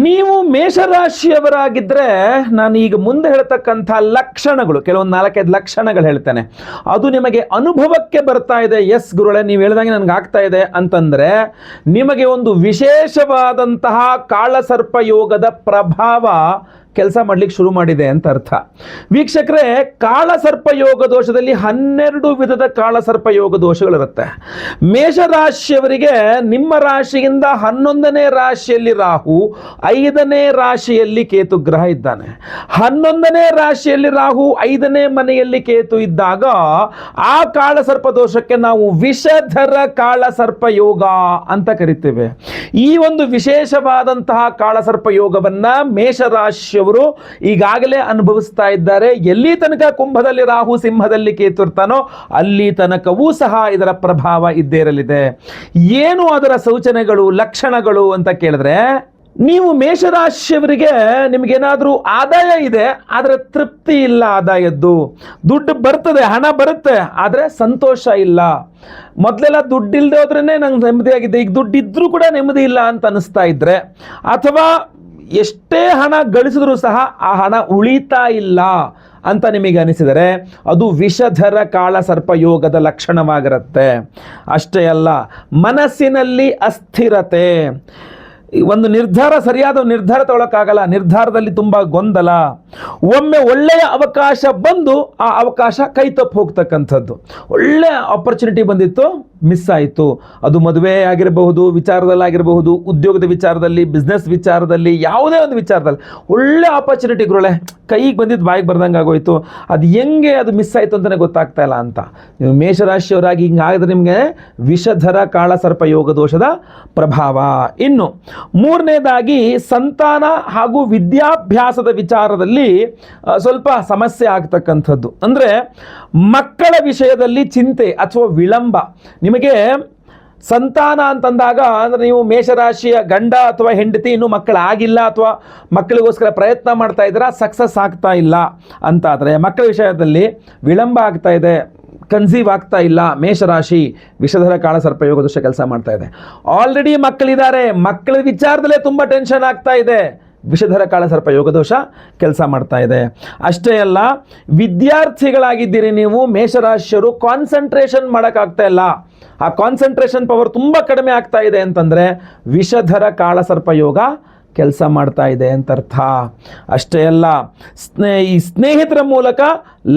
ನೀವು ಮೇಷರಾಶಿಯವರಾಗಿದ್ದರೆ ನಾನು ಈಗ ಮುಂದೆ ಹೇಳ್ತಕ್ಕಂಥ ಲಕ್ಷಣಗಳು, ಕೆಲವೊಂದು 4-5 ಲಕ್ಷಣಗಳು ಹೇಳ್ತೇನೆ, ಅದು ನಿಮಗೆ ಅನುಭವಕ್ಕೆ ಬರ್ತಾ ಇದೆ. ಎಸ್ ಗುರುಗಳೇ, ನೀವು ಹೇಳಿದಂಗೆ ನನಗೆ ಆಗ್ತಾ ಇದೆ ಅಂತಂದರೆ ನಿಮಗೆ ಒಂದು ವಿಶೇಷವಾದಂತಹ ಕಾಳಸರ್ಪ ಯೋಗದ ಪ್ರಭಾವ ಕೆಲಸ ಮಾಡಲಿಕ್ಕೆ ಶುರು ಮಾಡಿದೆ ಅಂತ ಅರ್ಥ. ವೀಕ್ಷಕರೇ, ಕಾಳಸರ್ಪ ಯೋಗ ದೋಷದಲ್ಲಿ 12 ವಿಧದ ಕಾಳಸರ್ಪ ಯೋಗ ದೋಷಗಳಿರುತ್ತೆ. ಮೇಷರಾಶಿಯವರಿಗೆ ನಿಮ್ಮ ರಾಶಿಯಿಂದ 11ನೇ ರಾಶಿಯಲ್ಲಿ ರಾಹು, 5ನೇ ರಾಶಿಯಲ್ಲಿ ಕೇತು ಗ್ರಹ ಇದ್ದಾನೆ. 11ನೇ ರಾಶಿಯಲ್ಲಿ ರಾಹು, 5ನೇ ಮನೆಯಲ್ಲಿ ಕೇತು ಇದ್ದಾಗ ಆ ಕಾಳಸರ್ಪ ದೋಷಕ್ಕೆ ನಾವು ವಿಷಧರ ಕಾಳಸರ್ಪ ಯೋಗ ಅಂತ ಕರಿತೇವೆ. ಈ ಒಂದು ವಿಶೇಷವಾದಂತಹ ಕಾಳಸರ್ಪ ಯೋಗವನ್ನ ಮೇಷರಾಶಿ ಅವರು ಈಗಾಗಲೇ ಅನುಭವಿಸ್ತಾ ಇದ್ದಾರೆ. ಎಲ್ಲಿ ತನಕ ಕುಂಭದಲ್ಲಿ ರಾಹು, ಸಿಂಹದಲ್ಲಿ ಕೇತು ಇರ್ತಾನೋ ಅಲ್ಲಿ ತನಕವೂ ಸಹ ಇದರ ಪ್ರಭಾವ ಇದ್ದೇ ಇರಲಿದೆ. ಏನು ಅದರ ಸೂಚನೆಗಳು, ಲಕ್ಷಣಗಳು ಅಂತ ಕೇಳಿದ್ರೆ, ನೀವು ಮೇಷರಾಶಿಯವರಿಗೆ ನಿಮಗೇನಾದರೂ ಆದಾಯ ಇದೆ, ಆದರೆ ತೃಪ್ತಿ ಇಲ್ಲ. ಆದಾಯದ್ದು ದುಡ್ಡು ಬರ್ತದೆ, ಹಣ ಬರುತ್ತೆ, ಆದರೆ ಸಂತೋಷ ಇಲ್ಲ. ಮೊದಲೆಲ್ಲ ದುಡ್ಡು ಇಲ್ಲದೆ ಹೋದ್ರೇ ನಂಗೆ ನೆಮ್ಮದಿಯಾಗಿದೆ, ಈಗ ದುಡ್ಡು ಇದ್ರೂ ಕೂಡ ನೆಮ್ಮದಿ ಇಲ್ಲ ಅಂತ ಅನಿಸ್ತಾ ಇದ್ರೆ, ಅಥವಾ ಎಷ್ಟೇ ಹಣ ಗಳಿಸಿದ್ರೂ ಸಹ ಆ ಹಣ ಉಳಿತಾ ಇಲ್ಲ ಅಂತ ನಿಮಗೆ ಅನಿಸಿದರೆ ಅದು ವಿಷಧರ ಕಾಳಸರ್ಪ ಯೋಗದ ಲಕ್ಷಣವಾಗಿರುತ್ತೆ. ಅಷ್ಟೇ ಅಲ್ಲ, ಮನಸ್ಸಿನಲ್ಲಿ ಅಸ್ಥಿರತೆ, ಒಂದು ನಿರ್ಧಾರ, ಸರಿಯಾದ ನಿರ್ಧಾರ ತಗೊಳ್ಳೋಕ್ಕಾಗಲ್ಲ, ನಿರ್ಧಾರದಲ್ಲಿ ತುಂಬ ಗೊಂದಲ, ಒಮ್ಮೆ ಒಳ್ಳೆಯ ಅವಕಾಶ ಬಂದು ಆ ಅವಕಾಶ ಕೈ ತಪ್ಪು ಹೋಗ್ತಕ್ಕಂಥದ್ದು. ಒಳ್ಳೆಯ ಆಪರ್ಚುನಿಟಿ ಬಂದಿತ್ತು, ಮಿಸ್ ಆಯಿತು. ಅದು ಮದುವೆ ಆಗಿರಬಹುದು, ವಿಚಾರದಲ್ಲಾಗಿರಬಹುದು, ಉದ್ಯೋಗದ ವಿಚಾರದಲ್ಲಿ, ಬಿಸ್ನೆಸ್ ವಿಚಾರದಲ್ಲಿ, ಯಾವುದೇ ಒಂದು ವಿಚಾರದಲ್ಲಿ ಒಳ್ಳೆ ಆಪರ್ಚುನಿಟಿಗಳೇ ಕೈಗೆ ಬಂದಿದ್ದು ಬಾಯಿಗೆ ಬರ್ದಂಗೆ ಆಗೋಯ್ತು. ಅದು ಹೆಂಗೆ ಅದು ಮಿಸ್ ಆಯಿತು ಅಂತಲೇ ಗೊತ್ತಾಗ್ತಾ ಇಲ್ಲ ಅಂತ ನೀವು ಮೇಷರಾಶಿಯವರಾಗಿ ಹಿಂಗಾಗಿದ್ರೆ ನಿಮಗೆ ವಿಷಧರ ಕಾಳಸರ್ಪ ಯೋಗ ದೋಷದ ಪ್ರಭಾವ. ಇನ್ನು ಮೂರನೇದಾಗಿ, ಸಂತಾನ ಹಾಗೂ ವಿದ್ಯಾಭ್ಯಾಸದ ವಿಚಾರದಲ್ಲಿ ಸ್ವಲ್ಪ ಸಮಸ್ಯೆ ಆಗ್ತಕ್ಕಂಥದ್ದು. ಅಂದರೆ ಮಕ್ಕಳ ವಿಷಯದಲ್ಲಿ ಚಿಂತೆ ಅಥವಾ ವಿಳಂಬ. ನಿಮಗೆ ಸಂತಾನ ಅಂತಂದಾಗ ಅಂದರೆ ನೀವು ಮೇಷರಾಶಿಯ ಗಂಡ ಅಥವಾ ಹೆಂಡತಿ ಇನ್ನೂ ಮಕ್ಕಳಾಗಿಲ್ಲ ಅಥವಾ ಮಕ್ಕಳಿಗೋಸ್ಕರ ಪ್ರಯತ್ನ ಮಾಡ್ತಾ ಇದ್ದೀರಾ, ಸಕ್ಸಸ್ ಆಗ್ತಾ ಇಲ್ಲ ಅಂತಾದರೆ, ಮಕ್ಕಳ ವಿಷಯದಲ್ಲಿ ವಿಳಂಬ ಆಗ್ತಾ ಇದೆ, ಕನ್ಸೀವ್ ಆಗ್ತಾ ಇಲ್ಲ, ಮೇಷರಾಶಿ ವಿಷಧರ ಕಾಳಸರ್ಪ ಯೋಗ ದೋಷ ಕೆಲಸ ಮಾಡ್ತಾ ಇದೆ. ಆಲ್ರೆಡಿ ಮಕ್ಕಳಿದ್ದಾರೆ, ಮಕ್ಕಳ ವಿಚಾರದಲ್ಲೇ ತುಂಬ ಟೆನ್ಷನ್ ಆಗ್ತಾ ಇದೆ, ವಿಷಧರ ಕಾಳಸರ್ಪ ಯೋಗ ದೋಷ ಕೆಲಸ ಮಾಡ್ತಾ ಇದೆ. ಅಷ್ಟೇ ಅಲ್ಲ, ವಿದ್ಯಾರ್ಥಿಗಳಾಗಿದ್ದೀರಿ ನೀವು ಮೇಷರಾಶಿಯರು, ಕಾನ್ಸಂಟ್ರೇಷನ್ ಮಾಡೋಕ್ಕಾಗ್ತಾ ಇಲ್ಲ, ಆ ಕಾನ್ಸಂಟ್ರೇಷನ್ ಪವರ್ ತುಂಬ ಕಡಿಮೆ ಆಗ್ತಾ ಇದೆ ಅಂತಂದರೆ ವಿಷಧರ ಕಾಳಸರ್ಪ ಯೋಗ ಕೆಲಸ ಮಾಡ್ತಾ ಇದೆ ಅಂತ ಅರ್ಥ. ಅಷ್ಟೇ ಅಲ್ಲ, ಈ ಸ್ನೇಹಿತರ ಮೂಲಕ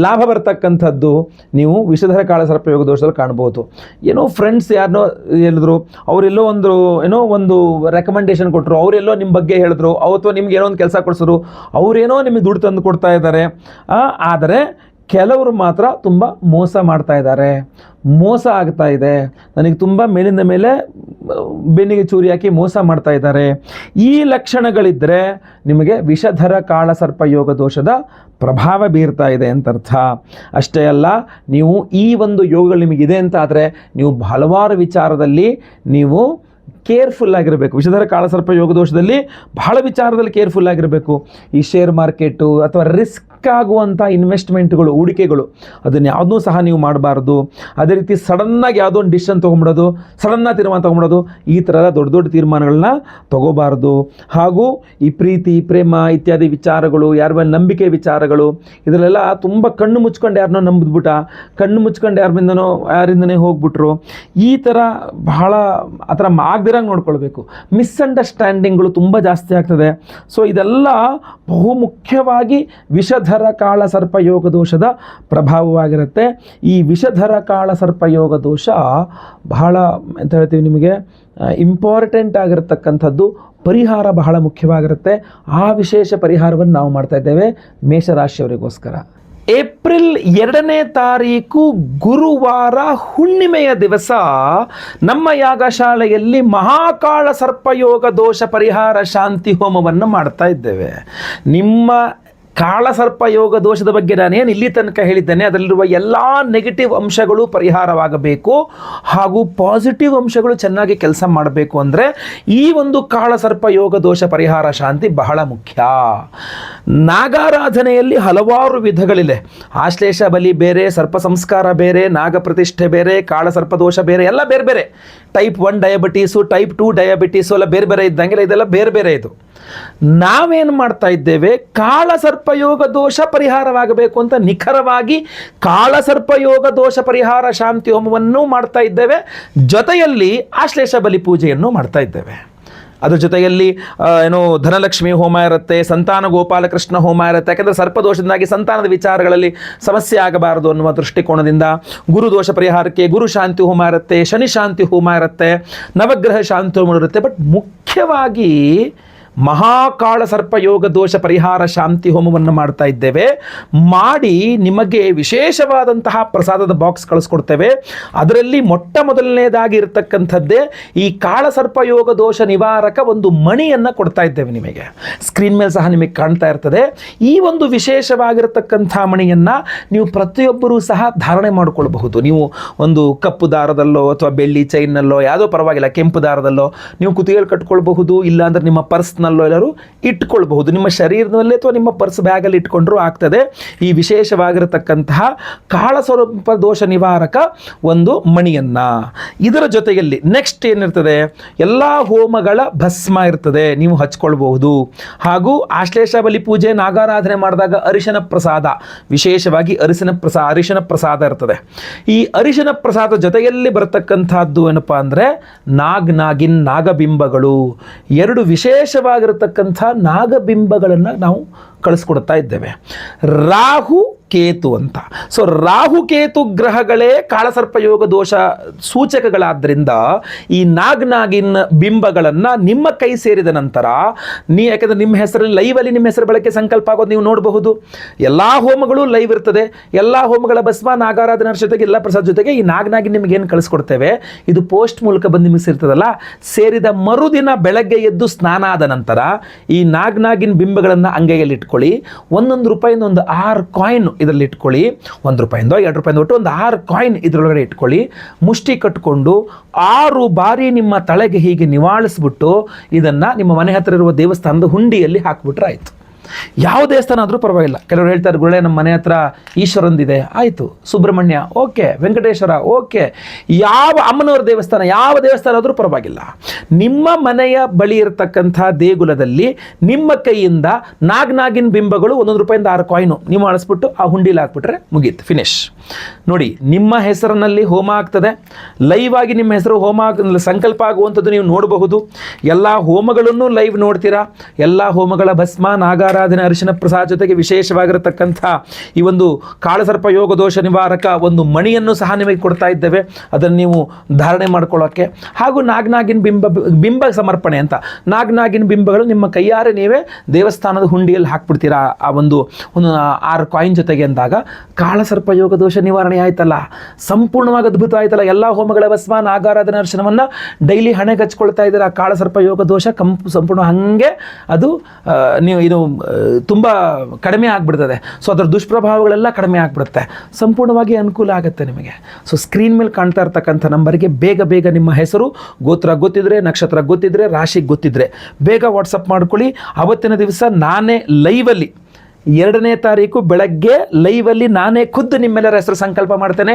ಲಾಭ ಬರ್ತಕ್ಕಂಥದ್ದು ನೀವು ವಿಷಧರ ಕಾಳಸರ್ಪ ಯೋಗ ದೋಷದಲ್ಲಿ ಕಾಣ್ಬೋದು. ಏನೋ ಫ್ರೆಂಡ್ಸ್ ಯಾರನ್ನೋ ಹೇಳಿದ್ರು, ಅವರೆಲ್ಲೋ ಒಂದು ರೆಕಮೆಂಡೇಶನ್ ಕೊಟ್ಟರು, ಅವರೆಲ್ಲೋ ನಿಮ್ಮ ಬಗ್ಗೆ ಹೇಳಿದ್ರು, ಅಥವಾ ನಿಮ್ಗೆ ಏನೋ ಒಂದು ಕೆಲಸ ಕೊಡಿಸಿದ್ರು, ಅವರೇನೋ ನಿಮಗೆ ದುಡ್ಡು ತಂದು ಕೊಡ್ತಾ ಇದ್ದಾರೆ. ಆದರೆ ಕೆಲವರು ಮಾತ್ರ ತುಂಬ ಮೋಸ ಮಾಡ್ತಾ ಇದ್ದಾರೆ, ಮೋಸ ಆಗ್ತಾ ಇದೆ, ನನಗೆ ತುಂಬ ಮೇಲಿಂದ ಮೇಲೆ ಬೆನ್ನಿಗೆ ಚೂರಿ ಹಾಕಿ ಮೋಸ ಮಾಡ್ತಾ ಇದ್ದಾರೆ. ಈ ಲಕ್ಷಣಗಳಿದ್ದರೆ ನಿಮಗೆ ವಿಷಧರ ಕಾಳಸರ್ಪ ಯೋಗ ದೋಷದ ಪ್ರಭಾವ ಬೀರ್ತಾ ಇದೆ ಅಂತ ಅರ್ಥ. ಅಷ್ಟೇ ಅಲ್ಲ, ನೀವು ಈ ಒಂದು ಯೋಗಗಳು ನಿಮಗಿದೆ ಅಂತ ಆದರೆ ನೀವು ಹಲವಾರು ವಿಚಾರದಲ್ಲಿ ನೀವು ಕೇರ್ಫುಲ್ ಆಗಿರಬೇಕು. ವಿಷಧರ ಕಾಳಸರ್ಪ ಯೋಗ ದೋಷದಲ್ಲಿ ಬಹಳ ವಿಚಾರದಲ್ಲಿ ಕೇರ್ಫುಲ್ ಆಗಿರಬೇಕು. ಈ ಶೇರ್ ಮಾರ್ಕೆಟು ಅಥವಾ ರಿಸ್ಕ್ ಆಗುವಂಥ ಇನ್ವೆಸ್ಟ್ಮೆಂಟ್ಗಳು, ಹೂಡಿಕೆಗಳು, ಅದನ್ನು ಯಾವುದೂ ಸಹ ನೀವು ಮಾಡಬಾರ್ದು. ಅದೇ ರೀತಿ ಸಡನ್ನಾಗಿ ಯಾವುದೋ ಒಂದು ಡಿಸಿಷನ್ ತೊಗೊಂಬಿಡೋದು, ಸಡನ್ನಾಗಿ ತೀರ್ಮಾನ ತೊಗೊಂಬಿಡೋದು, ಈ ಥರ ದೊಡ್ಡ ದೊಡ್ಡ ತೀರ್ಮಾನಗಳನ್ನ ತೊಗೋಬಾರ್ದು. ಹಾಗೂ ಈ ಪ್ರೀತಿ, ಪ್ರೇಮ ಇತ್ಯಾದಿ ವಿಚಾರಗಳು, ಯಾರ ಮೇಲೆ ನಂಬಿಕೆ ವಿಚಾರಗಳು, ಇದರಲ್ಲೆಲ್ಲ ತುಂಬ ಕಣ್ಣು ಮುಚ್ಕೊಂಡು ಯಾರನ್ನೋ ನಂಬಿದ್ಬಿಟ್ಟ, ಕಣ್ಣು ಮುಚ್ಕೊಂಡು ಯಾರಿಂದನೇ ಹೋಗ್ಬಿಟ್ರು, ಈ ಥರ ಬಹಳ ಆ ಥರ ಆಗದಿರಂಗೆ ನೋಡ್ಕೊಳ್ಬೇಕು. ಮಿಸ್ಅಂಡರ್ಸ್ಟ್ಯಾಂಡಿಂಗ್ಗಳು ತುಂಬ ಜಾಸ್ತಿ ಆಗ್ತದೆ. ಸೊ ಇದೆಲ್ಲ ಬಹುಮುಖ್ಯವಾಗಿ ವಿಷಧರ ಕಾಳಸರ್ಪ ಯೋಗ ದೋಷದ ಪ್ರಭಾವವಾಗಿರುತ್ತೆ. ಈ ವಿಷಧರ ಕಾಳಸರ್ಪ ಯೋಗ ದೋಷ ಬಹಳ ಅಂತ ಹೇಳ್ತೀವಿ, ನಿಮಗೆ ಇಂಪಾರ್ಟೆಂಟ್ ಆಗಿರತಕ್ಕಂಥದ್ದು. ಪರಿಹಾರ ಬಹಳ ಮುಖ್ಯವಾಗಿರುತ್ತೆ. ಆ ವಿಶೇಷ ಪರಿಹಾರವನ್ನು ನಾವು ಮಾಡ್ತಾ ಇದ್ದೇವೆ ಮೇಷರಾಶಿಯವರಿಗೋಸ್ಕರ. ಏಪ್ರಿಲ್ 2ನೇ ತಾರೀಕು ಗುರುವಾರ ಹುಣ್ಣಿಮೆಯ ದಿವಸ ನಮ್ಮ ಯಾಗಶಾಲೆಯಲ್ಲಿ ಮಹಾಕಾಳ ಸರ್ಪಯೋಗ ದೋಷ ಪರಿಹಾರ ಶಾಂತಿ ಹೋಮವನ್ನು ಮಾಡ್ತಾ ಇದ್ದೇವೆ. ನಿಮ್ಮ ಕಾಳಸರ್ಪ ಯೋಗ ದೋಷದ ಬಗ್ಗೆ ನಾನೇನು ಇಲ್ಲಿ ತನಕ ಹೇಳಿದ್ದೇನೆ, ಅದರಲ್ಲಿರುವ ಎಲ್ಲ ನೆಗೆಟಿವ್ ಅಂಶಗಳು ಪರಿಹಾರವಾಗಬೇಕು ಹಾಗೂ ಪಾಸಿಟಿವ್ ಅಂಶಗಳು ಚೆನ್ನಾಗಿ ಕೆಲಸ ಮಾಡಬೇಕು ಅಂದರೆ ಈ ಒಂದು ಕಾಳಸರ್ಪ ಯೋಗ ದೋಷ ಪರಿಹಾರ ಶಾಂತಿ ಬಹಳ ಮುಖ್ಯ. ನಾಗಾರಾಧನೆಯಲ್ಲಿ ಹಲವಾರು ವಿಧಗಳಿವೆ. ಆಶ್ಲೇಷ ಬಲಿ ಬೇರೆ, ಸರ್ಪ ಸಂಸ್ಕಾರ ಬೇರೆ, ನಾಗ ಪ್ರತಿಷ್ಠೆ ಬೇರೆ, ಕಾಳಸರ್ಪ ದೋಷ ಬೇರೆ, ಎಲ್ಲ ಬೇರೆ ಬೇರೆ. ಟೈಪ್ 1 ಡಯಾಬಿಟೀಸು, ಟೈಪ್ 2 ಡಯಾಬಿಟೀಸು ಎಲ್ಲ ಬೇರೆ ಬೇರೆ ಇದ್ದಂಗೆಲ್ಲ ಇದೆಲ್ಲ ಬೇರೆ ಬೇರೆ ಇದು. ನಾವೇನು ಮಾಡ್ತಾ ಇದ್ದೇವೆ, ಕಾಳಸರ್ಪಯೋಗ ದೋಷ ಪರಿಹಾರವಾಗಬೇಕು ಅಂತ ನಿಖರವಾಗಿ ಕಾಳಸರ್ಪಯೋಗ ದೋಷ ಪರಿಹಾರ ಶಾಂತಿ ಹೋಮವನ್ನು ಮಾಡ್ತಾ ಇದ್ದೇವೆ. ಜೊತೆಯಲ್ಲಿ ಆಶ್ಲೇಷ ಬಲಿ ಪೂಜೆಯನ್ನು ಮಾಡ್ತಾ ಇದ್ದೇವೆ. ಅದ್ರ ಜೊತೆಯಲ್ಲಿ ಧನಲಕ್ಷ್ಮಿ ಹೋಮ ಇರುತ್ತೆ, ಸಂತಾನ ಗೋಪಾಲಕೃಷ್ಣ ಹೋಮ ಇರುತ್ತೆ. ಯಾಕೆಂದರೆ ಸರ್ಪದೋಷದಿಂದಾಗಿ ಸಂತಾನದ ವಿಚಾರಗಳಲ್ಲಿ ಸಮಸ್ಯೆ ಆಗಬಾರದು ಅನ್ನುವ ದೃಷ್ಟಿಕೋನದಿಂದ ಗುರುದೋಷ ಪರಿಹಾರಕ್ಕೆ ಗುರು ಶಾಂತಿ ಹೋಮ ಇರುತ್ತೆ, ಶನಿ ಶಾಂತಿ ಹೋಮ ಇರುತ್ತೆ, ನವಗ್ರಹ ಶಾಂತಿ ಹೋಮ ಇರುತ್ತೆ. ಬಟ್ ಮುಖ್ಯವಾಗಿ ಮಹಾಕಾಳ ಸರ್ಪಯೋಗ ದೋಷ ಪರಿಹಾರ ಶಾಂತಿ ಹೋಮವನ್ನು ಮಾಡ್ತಾ ಇದ್ದೇವೆ. ಮಾಡಿ ನಿಮಗೆ ವಿಶೇಷವಾದಂತಹ ಪ್ರಸಾದದ ಬಾಕ್ಸ್ ಕಳಿಸ್ಕೊಡ್ತೇವೆ. ಅದರಲ್ಲಿ ಮೊಟ್ಟ ಮೊದಲನೇದಾಗಿ ಇರತಕ್ಕಂಥದ್ದೇ ಈ ಕಾಳ ಸರ್ಪಯೋಗ ದೋಷ ನಿವಾರಕ ಒಂದು ಮಣಿಯನ್ನು ಕೊಡ್ತಾ ಇದ್ದೇವೆ. ನಿಮಗೆ ಸ್ಕ್ರೀನ್ ಮೇಲೆ ಸಹ ನಿಮಗೆ ಕಾಣ್ತಾ ಇರ್ತದೆ. ಈ ಒಂದು ವಿಶೇಷವಾಗಿರತಕ್ಕಂಥ ಮಣಿಯನ್ನು ನೀವು ಪ್ರತಿಯೊಬ್ಬರೂ ಸಹ ಧಾರಣೆ ಮಾಡಿಕೊಳ್ಬಹುದು. ನೀವು ಒಂದು ಕಪ್ಪು ದಾರದಲ್ಲೋ ಅಥವಾ ಬೆಳ್ಳಿ ಚೈನ್ನಲ್ಲೋ, ಯಾವುದೋ ಪರವಾಗಿಲ್ಲ, ಕೆಂಪು ದಾರದಲ್ಲೋ ನೀವು ಕುತ್ತಿಗೆಯಲ್ಲಿ ಕಟ್ಕೊಳ್ಬಹುದು. ಇಲ್ಲಾಂದ್ರೆ ನಿಮ್ಮ ಪರ್ಸ್ ಎಲ್ಲರೂ ಇಟ್ಕೊಳ್ಬಹುದು. ನಿಮ್ಮ ಶರೀರದಲ್ಲಿ ಅಥವಾ ನಿಮ್ಮ ಪರ್ಸ್ ಬ್ಯಾಗಲ್ಲಿ ಇಟ್ಕೊಂಡ್ರೂ ಆಗ್ತದೆ. ಈ ವಿಶೇಷವಾಗಿರತಕ್ಕಂತಹ ಕಾಳ ಸ್ವರೂಪ ದೋಷ ನಿವಾರಕ ಒಂದು ಮಣಿಯನ್ನ. ಇದರ ಜೊತೆಯಲ್ಲಿ ನೆಕ್ಸ್ಟ್ ಏನಿರ್ತದೆ, ಎಲ್ಲ ಹೋಮಗಳ ಭಸ್ಮ ಇರ್ತದೆ, ನೀವು ಹಚ್ಕೊಳ್ಬಹುದು. ಹಾಗೂ ಆಶ್ಲೇಷ ಬಲಿ ಪೂಜೆ ನಾಗಾರಾಧನೆ ಮಾಡಿದಾಗ ಅರಿಶಿನ ಪ್ರಸಾದ, ವಿಶೇಷವಾಗಿ ಅರಿಶಿನ ಪ್ರಸಾದ ಇರ್ತದೆ. ಈ ಅರಿಶಿನ ಪ್ರಸಾದ ಜೊತೆಯಲ್ಲಿ ಬರತಕ್ಕಂಥದ್ದು ಏನಪ್ಪಾ ಅಂದರೆ ನಾಗಿನ್ ನಾಗಬಿಂಬಗಳು, ಎರಡು ವಿಶೇಷವಾಗಿರತಕ್ಕಂಥ ನಾಗಬಿಂಬಗಳನ್ನು ನಾವು ಕಳಿಸ್ಕೊಡ್ತಾ ಇದ್ದೇವೆ. ರಾಹು ಕೇತು ಅಂತ. ಸೊ ರಾಹುಕೇತು ಗ್ರಹಗಳೇ ಕಾಳಸರ್ಪಯೋಗ ದೋಷ ಸೂಚಕಗಳಾದ್ದರಿಂದ ಈ ನಾಗಿನ್ ಬಿಂಬಗಳನ್ನು ನಿಮ್ಮ ಕೈ ಸೇರಿದ ನಂತರ ಯಾಕೆಂದರೆ ನಿಮ್ಮ ಹೆಸರಲ್ಲಿ ಲೈವಲ್ಲಿ ನಿಮ್ಮ ಹೆಸರು ಬಳಕೆ ಸಂಕಲ್ಪ ಆಗೋದು ನೀವು ನೋಡಬಹುದು. ಎಲ್ಲ ಹೋಮಗಳು ಲೈವ್ ಇರ್ತದೆ. ಎಲ್ಲ ಹೋಮಗಳ ಭಸ್ಮ ನಾಗಾರಾಧನೆ ಜೊತೆಗೆ ಎಲ್ಲ ಪ್ರಸಾದ ಜೊತೆಗೆ ಈ ನಾಗಿನ್ ನಿಮಗೆ ಏನು ಕಳಿಸ್ಕೊಡ್ತೇವೆ, ಇದು ಪೋಸ್ಟ್ ಮೂಲಕ ಬಂದು ನಿಮಗೆ ಸೇರ್ತದಲ್ಲ, ಸೇರಿದ ಮರುದಿನ ಬೆಳಗ್ಗೆ ಎದ್ದು ಸ್ನಾನ ಆದ ನಂತರ ಈ ನಾಗಿನ್ ಬಿಂಬಗಳನ್ನು ಅಂಗೈಯಲ್ಲಿ ಇಟ್ಕೊಳ್ಳಿ. ₹1 ಒಂದು 6 ಕಾಯಿನ್ ಇದರಲ್ಲಿ ಇಟ್ಕೊಳ್ಳಿ. ₹1 ₹2 ಒಟ್ಟು ಒಂದು 6 ಕಾಯಿನ್ ಇದರೊಳಗಡೆ ಇಟ್ಕೊಳ್ಳಿ. ಮುಷ್ಟಿ ಕಟ್ಟಿಕೊಂಡು 6 ಬಾರಿ ನಿಮ್ಮ ತಲೆಗೆ ಹೀಗೆ ನಿವಾಳಿಸ್ಬಿಟ್ಟು ಇದನ್ನು ನಿಮ್ಮ ಮನೆ ಹತ್ತಿರ ಇರುವ ದೇವಸ್ಥಾನದ ಹುಂಡಿಯಲ್ಲಿ ಹಾಕ್ಬಿಟ್ರೆ ಆಯಿತು. ಯಾವ ದೇವಸ್ಥಾನ ಆದರೂ ಪರವಾಗಿಲ್ಲ. ಕೆಲವರು ಹೇಳ್ತಾರೆ, ಗುರುಳೆ ನಮ್ಮ ಮನೆ ಹತ್ರ ಈಶ್ವರಂದಿದೆ, ಆಯಿತು. ಸುಬ್ರಹ್ಮಣ್ಯ ಓಕೆ, ವೆಂಕಟೇಶ್ವರ ಓಕೆ, ಯಾವ ಅಮ್ಮನವರ ದೇವಸ್ಥಾನ, ಯಾವ ದೇವಸ್ಥಾನ ಆದರೂ ಪರವಾಗಿಲ್ಲ. ನಿಮ್ಮ ಮನೆಯ ಬಳಿ ಇರತಕ್ಕಂಥ ದೇಗುಲದಲ್ಲಿ ನಿಮ್ಮ ಕೈಯಿಂದ ನಾಗಿನ್ ಬಿಂಬಗಳು ₹1 6 ಕಾಯಿನು ನೀವು ಅಳಿಸ್ಬಿಟ್ಟು ಆ ಹುಂಡಿಲಿ ಹಾಕ್ಬಿಟ್ರೆ ಮುಗೀತು, ಫಿನಿಶ್. ನೋಡಿ, ನಿಮ್ಮ ಹೆಸರಿನಲ್ಲಿ ಹೋಮ ಆಗ್ತದೆ. ಲೈವ್ ಆಗಿ ನಿಮ್ಮ ಹೆಸರು ಹೋಮ ಸಂಕಲ್ಪ ಆಗುವಂಥದ್ದು ನೀವು ನೋಡಬಹುದು. ಎಲ್ಲ ಹೋಮಗಳನ್ನು ಲೈವ್ ನೋಡ್ತೀರಾ. ಎಲ್ಲ ಹೋಮಗಳ ಭಸ್ಮ ನಾಗಾರಾಧನೆ ಅರಿಶಿನ ಪ್ರಸಾದ ಜೊತೆಗೆ ವಿಶೇಷವಾಗಿರತಕ್ಕಂಥ ಈ ಒಂದು ಕಾಳಸರ್ಪ ಯೋಗ ದೋಷ ನಿವಾರಕ ಒಂದು ಮಣಿಯನ್ನು ಸಹ ನಿಮಗೆ ಕೊಡ್ತಾ ಇದ್ದೇವೆ. ಅದನ್ನು ನೀವು ಧಾರಣೆ ಮಾಡ್ಕೊಳ್ಳೋಕ್ಕೆ. ಹಾಗೂ ನಾಗಿನ್ ಬಿಂಬ ಸಮರ್ಪಣೆ ಅಂತ, ನಾಗಿನ್ ಬಿಂಬಗಳು ನಿಮ್ಮ ಕೈಯಾರೆ ನೀವೇ ದೇವಸ್ಥಾನದ ಹುಂಡಿಯಲ್ಲಿ ಹಾಕ್ಬಿಡ್ತೀರಾ ಆ ಒಂದು 6 ಕಾಯಿನ್ ಜೊತೆಗೆ ಅಂದಾಗ ಕಾಳಸರ್ಪ ಯೋಗ ದೋಷ ನಿವಾರಣೆ ಆಯ್ತಲ್ಲ, ಸಂಪೂರ್ಣವಾಗಿ ಅದ್ಭುತ ಆಯ್ತಲ್ಲ. ಎಲ್ಲ ಹೋಮಗಳ ಭಸ್ಮ ನಾಗಾರಾಧನೆ ಅರ್ಶನವನ್ನು ಡೈಲಿ ಹಣೆಗೆ ಹಚ್ಕೊಳ್ತಾ ಇದ್ದೀರಾ. ಕಾಳಸರ್ಪ ಯೋಗ ದೋಷ ಸಂಪೂರ್ಣ ಹಾಗೆ ಅದು ನೀವು ಇದು ತುಂಬ ಕಡಿಮೆ ಆಗಿಬಿಡ್ತದೆ. ಸೊ ಅದರ ದುಷ್ಪ್ರಭಾವಗಳೆಲ್ಲ ಕಡಿಮೆ ಆಗಿಬಿಡುತ್ತೆ, ಸಂಪೂರ್ಣವಾಗಿ ಅನುಕೂಲ ಆಗುತ್ತೆ ನಿಮಗೆ. ಸೊ ಸ್ಕ್ರೀನ್ ಮೇಲೆ ಕಾಣ್ತಾ ಇರ್ತಕ್ಕಂಥ ನಂಬರ್ಗೆ ಬೇಗ ನಿಮ್ಮ ಹೆಸರು ಗೋತ್ರ ಗೊತ್ತಿದ್ರೆ, ನಕ್ಷತ್ರ ಗೊತ್ತಿದ್ರೆ, ರಾಶಿ ಗೊತ್ತಿದ್ರೆ ಬೇಗ ವಾಟ್ಸಪ್ ಮಾಡ್ಕೊಳ್ಳಿ. ಅವತ್ತಿನ ದಿವಸ ನಾನೇ ಲೈವಲ್ಲಿ 2ನೇ ತಾರೀಕು ಬೆಳಗ್ಗೆ ಲೈವಲ್ಲಿ ನಾನೇ ಖುದ್ದು ನಿಮ್ಮೆಲ್ಲರ ಹೆಸರು ಸಂಕಲ್ಪ ಮಾಡ್ತೇನೆ.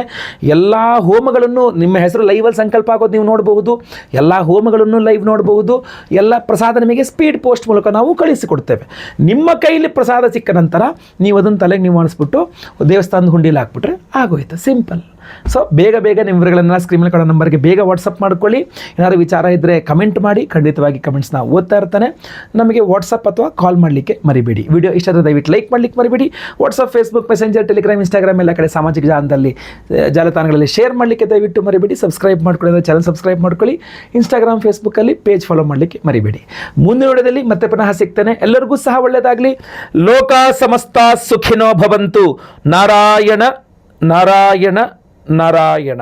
ಎಲ್ಲ ಹೋಮಗಳನ್ನು ನಿಮ್ಮ ಹೆಸರು ಲೈವಲ್ಲಿ ಸಂಕಲ್ಪ ಆಗೋದು ನೀವು ನೋಡಬಹುದು. ಎಲ್ಲ ಹೋಮಗಳನ್ನು ಲೈವ್ ನೋಡಬಹುದು. ಎಲ್ಲ ಪ್ರಸಾದ ನಿಮಗೆ ಸ್ಪೀಡ್ ಪೋಸ್ಟ್ ಮೂಲಕ ನಾವು ಕಳಿಸಿಕೊಡ್ತೇವೆ. ನಿಮ್ಮ ಕೈಲಿ ಪ್ರಸಾದ ಸಿಕ್ಕ ನಂತರ ನೀವು ಅದನ್ನು ತಲೆಗೆ ನೀವು ಮಾಡಿಸ್ಬಿಟ್ಟು ದೇವಸ್ಥಾನದ ಹುಂಡಿಲಿ ಹಾಕ್ಬಿಟ್ರೆ ಆಗೋಯ್ತು, ಸಿಂಪಲ್. ಸೊ ಬೇಗ ನಿಮ್ಮ ವಿವರಗಳನ್ನು ಸ್ಕ್ರೀನ್ ಮೇಲೆ ಕೊಡೋ ನಂಬರ್ಗೆ ಬೇಗ ವಾಟ್ಸಪ್ ಮಾಡ್ಕೊಳ್ಳಿ. ಏನಾದರೂ ವಿಚಾರ ಇದ್ದರೆ ಕಮೆಂಟ್ ಮಾಡಿ, ಖಂಡಿತವಾಗಿ ಕಮೆಂಟ್ಸ್ನ ಓದ್ತಾ ಇರ್ತಾನೆ. ನಮಗೆ ವಾಟ್ಸಪ್ ಅಥವಾ ಕಾಲ್ ಮಾಡಲಿಕ್ಕೆ ಮರಿಬೇಡಿ. ವಿಡಿಯೋ ಇಷ್ಟ ಆದರೆ ದಯವಿಟ್ಟು ಲೈಕ್ ಮಾಡಲಿಕ್ಕೆ ಮರಿಬೇಡಿ. WhatsApp, Facebook, messenger, Telegram, Instagram ಎಲ್ಲ ಕಡೆ ಸಾಮಾಜಿಕ ಜಾಲತಾಣಗಳಲ್ಲಿ ಶೇರ್ ಮಾಡಲಿಕ್ಕೆ ದಯವಿಟ್ಟು ಮರಿಬೇಡಿ. ಸಬ್ಸ್ಕ್ರೈಬ್ ಮಾಡ್ಕೊಳ್ಳಿ, ಚಾನಲ್ ಸಬ್ಸ್ಕ್ರೈಬ್ ಮಾಡ್ಕೊಳ್ಳಿ. ಇನ್ಸ್ಟಾಗ್ರಾಮ್, ಫೇಸ್ಬುಕ್ಕಲ್ಲಿ ಪೇಜ್ ಫಾಲೋ ಮಾಡಲಿಕ್ಕೆ ಮರಿಬೇಡಿ. ಮುಂದಿನ ವಿಡಿಯೋದಲ್ಲಿ ಮತ್ತೆ ಪುನಃ ಸಿಗ್ತೇನೆ. ಎಲ್ಲರಿಗೂ ಸಹ ಒಳ್ಳೆಯದಾಗಲಿ. ಲೋಕ ಸಮಸ್ತ ಸುಖಿನೋ ಭವಂತು. ನಾರಾಯಣ ನಾರಾಯಣ ನಾರಾಯಣ.